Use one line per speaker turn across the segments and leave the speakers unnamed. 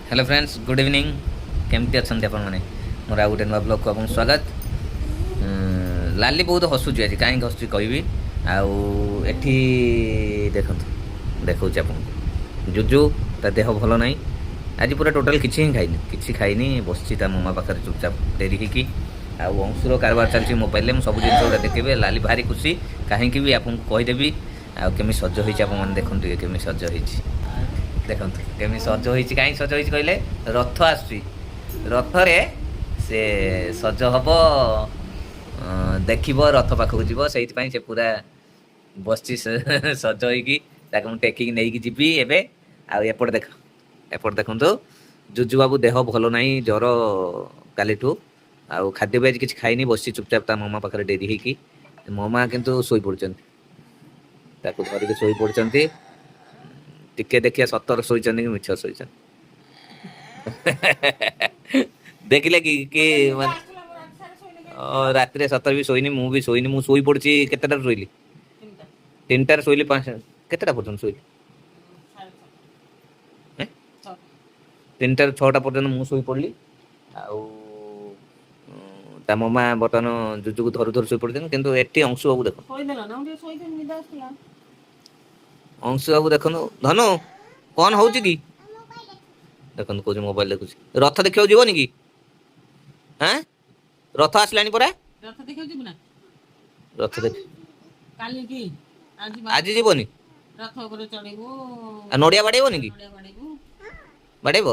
Hello friends good evening केमती अच्छा आपण मैंने मोर आ गए नुआ ब्लग को आपको स्वागत। लाली बहुत हसुची आज कहीं हसुची कहबी आठी देख देखा आप जुजु ता देह भल ना आज पूरा टोटाल किसी खाईनी बस ममा पाखे चुपचाप डेरी होगी अंशुर कारबार चलती मोबाइल में सब जिन देखिए लाली भारी खुशी कहीं भी आपको कहीदेवी आमी सज हो देखते केमी सज हो देखो केमी सज हो कहीं सज हो कहले रथ आसुची रथरे से सज हम देख रथ पाखक जीव से पूरा बस सज हो टेकिंग नहीं जी एबे एपट देख एपट देखु जुजु बाबू देह भल ना ज्वर काली खाद्य भी आज किसी खाई बस चुपचाप ता ममा पाखे डेरी होगी ममा किंतु शोई पड़ते धरिक शोई पड़ते टिके देखिए सतर शोचन कि मिछ शोचन देखिले कि रात सतर भी शोनी मुझे शोनी मुझे शोई पड़ी केतटा शोली 3टार शोली 5 केतटा पर्यटन शोली 3टार 6टा पर्यटन मुझे शोई पड़ी ता ममा बर्तमान जुजु को धरु धरु शोई पड़ते किंतु एटी अंशु बाबू देख अंशु बाबू देखो धनु कौन हो कि देखो कौन मोबाइल देखुच रथ देखा जीवन कि हाँ रथ आसला परा रथ देख आज जीवनी नड़िया बाड़ेबनी कि बाड़ेब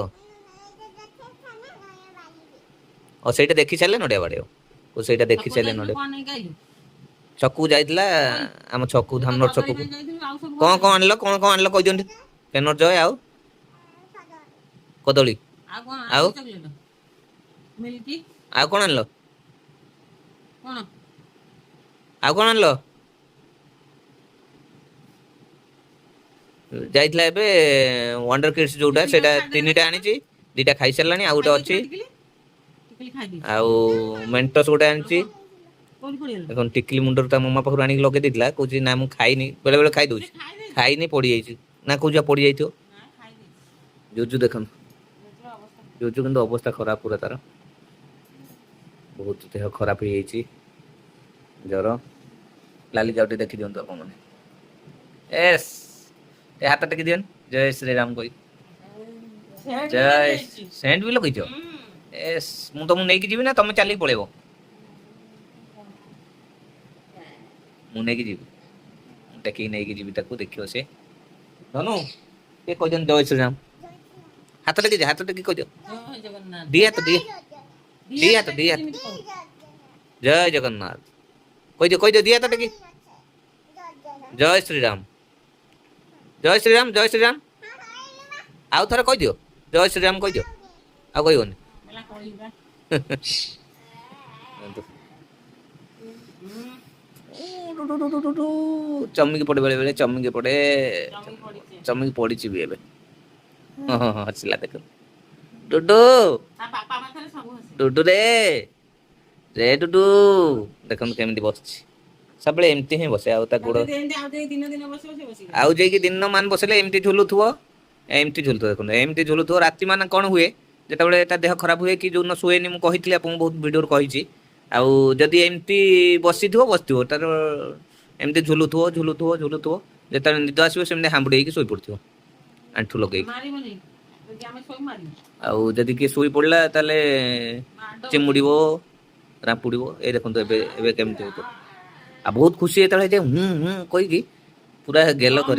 और सहीटा देखी सारे नड़िया बाड़ेब सहीटा देखी सारे नड़िया छकू जाइला आम छकू धामनर छकू कौन कौन आनल कह दिखती पेनर जय आउ कदली आउ कौन आनल आउ कौन आनल जाइला एबे वंडर किड्स जोटा सेटा 3टा आनी 2टा खाई सारलानी आ गोटे अच्छी मेंटस गोटे आनी देखो टिकली मुंडर ता मम्मा पाखर आनी लगे देला कहूँ ना मुझे खाईनी बेले बेले खाई दूसरी खाईनी पड़ जाइए ना कौन पड़ जाइए जुजु देख जुजु कि अवस्था खराब पूरा तार बहुत देह खराब हो ज्वर लाली जाऊ देखी दिखाँ आप एस हाथ टेकी दियन जय श्री राम कोई जय सेंट भी लगे एस मु तुमको नहीं जीवी ना तुम चलिए पड़ेब मुझे जी टेक नहीं जी देखियो से धनु ये कह जय श्री राम हाथ टेकी कह दी हाथ दी हाथ जय जगन्नाथ कह दे दी हाथ टेकी जय श्री राम जय श्री राम जय श्री राम आउ थे कह दियो जय श्री राम कह दियो आ कहबनी चमिकी पड़े बेले बेले चमिकी पड़े चमिकी पड़ी भी एबे हसला देख डुडू डुडू रे रे डुडू देख केमी बस सब एमती ही बसे गोड़ आउ जाइए दिन मान बसले एमती झुलुव एमती झुलुव देखो एमती झुलुव राति मान कौन हुए जिते देह खराब हुए कि जो शुएनि मुझे कही आपको बहुत भिडियो कही जदि एमती बसी बस तार एमती झुलुव झुलुव झुलुव जो निद आसो सेमती हांबुड़ी शोई पड़ो आंठू लगे आदि किए शोई पड़ा ताले चिमुड़ रापुड़ ये देखो केमती हो बहुत खुशी है कहीकि पूरा गेल कर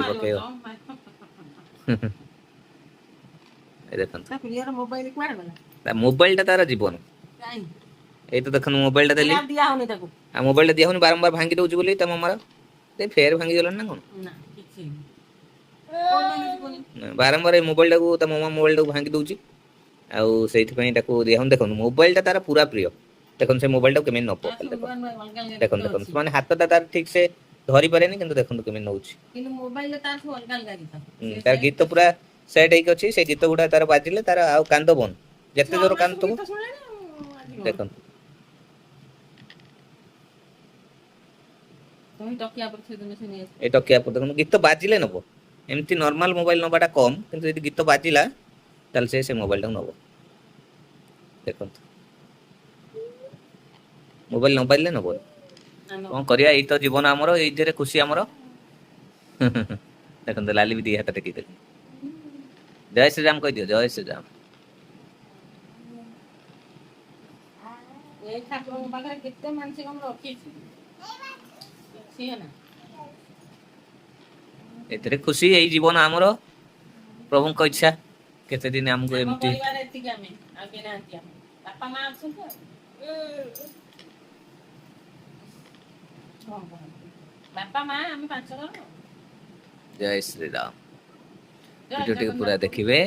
मोबाइल टा तार जीवन ये तो देख मोबाइल टा देली मोबाइल टा दिया बारंबार भांगी दौर बोली ममार फेर भांगी गल ना कौन बारंबार मोबाइल टा ममा मोबाइल टा भांगी दौर से दिया देख मोबाइल टा तार पूरा प्रिय देख से मोबाइल टाक केमी न पकड़ देख देख माने हाथटा तार ठीक से धरी पारे कि देखो केमी नौ तार गीत पूरा सेट होगी से गीत गुड़ा तार बाजिले तार आ कांद बंद जिते जोर कांद देख टकिया पर देखो गीत बाजिले नब एमती नॉर्मल मोबाइल नबाटा कम किंतु यदि गीत बाजिला ତାହେଲେ ସେ ମୋବାଇଲଟାକୁ ନେବ। ଦେଖନ୍ତୁ ମୋବାଇଲ ନ ପାଇଲେ ନେବନି। କ'ଣ କରିବା, ଏଇ ତ ଜୀବନ ଆମର, ଏଇଥିରେ ଖୁସି ଆମର। ଦେଖନ୍ତୁ ଲାଲି ବି ଦି ହାତ ଟେକି ଦେଲି। ଜୟ ଶ୍ରୀରାମ କହିଦିଅ, ଜୟ ଶ୍ରୀରାମ।
ଏଇ ଠାକୁରଙ୍କ ପାଖରେ କେତେ ମାନସିକ ମୁଁ ରଖିଛି, କିଛି ନା
ଏଥିରେ ଖୁସି, ଏଇ ଜୀବନ ଆମର, ପ୍ରଭୁଙ୍କ ଇଚ୍ଛା। କେତେ ଦିନ ଆମକୁ
ଆମ
ଏମିତି
ପରିବାର ଏତିକି, ଆମେ ଆଉ କେହି ନାହାନ୍ତି। ଆମ ବାପା ମା ଅଛନ୍ତି ଆଉ ବାପା ମା ଆମେ 5 ଜଣ।
ଜୟ ଶ୍ରୀରାମ।
ଜୟ
ଭିଡ଼ିଓଟିକୁ ପୁରା
ଜଗନ୍ନାଥ।
ଦେଖିବେ,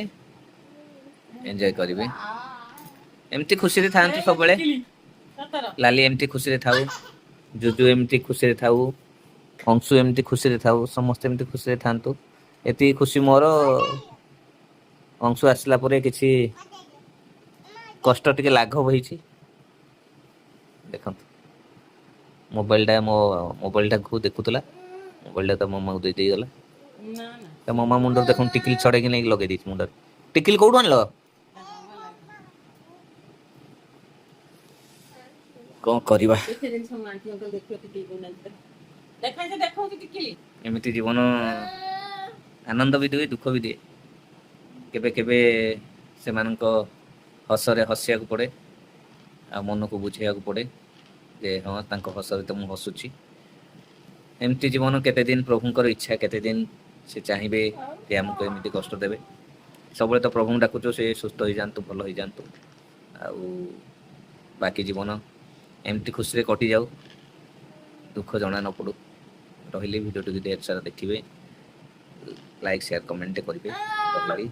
ଏନ୍ଜୟ କରିବେ। ଏମିତି ଖୁସିରେ ଥାଆନ୍ତୁ ସବୁବେଳେ।
ସତର
ଲାଲି ଏମିତି ଖୁସିରେ ଥାଉ, ଜୁଜୁ ଏମିତି ଖୁସିରେ ଥାଉ, ଅଂଶୁ ଏମିତି ଖୁସିରେ ଥାଉ, ସମସ୍ତେ ଏମିତି ଖୁସିରେ ଥାଆନ୍ତୁ। ଏତିକି ଖୁସି ମୋର। ଅଂଶୁ ଆସିଲା ପରେ କିଛି କଷ୍ଟ ଟିକେ ଲାଘବ ହେଇଛି। ଦେଖନ୍ତୁ ମୋ ମୋବାଇଲଟାକୁ ଦେଖୁଥିଲା, ମୋବାଇଲଟା ତା ମାମାକୁ ଦେଇଗଲା।
ନା ନା
ତା ମାମା ମୁଣ୍ଡରେ ଦେଖନ୍ତୁ ଟିକିଲି ଛଡ଼େଇକି ନେଇକି ଲଗେଇ ଦେଇଛି ମୁଣ୍ଡରେ। ଟିକିଲି କୋଉଠୁ ଆଣିଲ? କ'ଣ କରିବା,
କେତେ ଜିନିଷ ମୁଁ ଆଣ୍ଟି ଅଙ୍କଲ ଦେଖିବ ଟିକେ ଦଉନାହାନ୍ତି। ଦେଖଉଛି ଟିକିଲି।
ଏମିତି ଜୀବନ ଆନନ୍ଦ ବି ଦିଏ, ଦୁଃଖ ବି ଦିଏ। କେବେ କେବେ ସେମାନଙ୍କ ହସରେ ହସିବାକୁ ପଡ଼େ, ଆଉ ମନକୁ ବୁଝେଇବାକୁ ପଡ଼େ ଯେ ହଁ ତାଙ୍କ ହସରେ ତ ମୁଁ ହସୁଛି। ଏମିତି ଜୀବନ। କେତେ ଦିନ ପ୍ରଭୁଙ୍କର ଇଚ୍ଛା, କେତେ ଦିନ ସେ ଚାହିଁବେ ଯେ ଆମକୁ ଏମିତି କଷ୍ଟ ଦେବେ। ସବୁବେଳେ ତ ପ୍ରଭୁଙ୍କୁ ଡାକୁଛୁ ସେ ସୁସ୍ଥ ହେଇଯାଆନ୍ତୁ, ଭଲ ହେଇଯାଆନ୍ତୁ, ଆଉ ବାକି ଜୀବନ ଏମିତି ଖୁସିରେ କଟିଯାଉ, ଦୁଃଖ ଜଣା ନ ପଡ଼ୁ। ରହିଲି, ଭିଡ଼ିଓଟିକୁ ଢେର ସାରା ଦେଖିବେ, ଲାଇକ୍ ସେୟାର କମେଣ୍ଟ କରିବେ। ରହିଲି,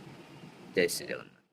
ଜୟ ଶ୍ରୀ ଜଗନ୍ନାଥ।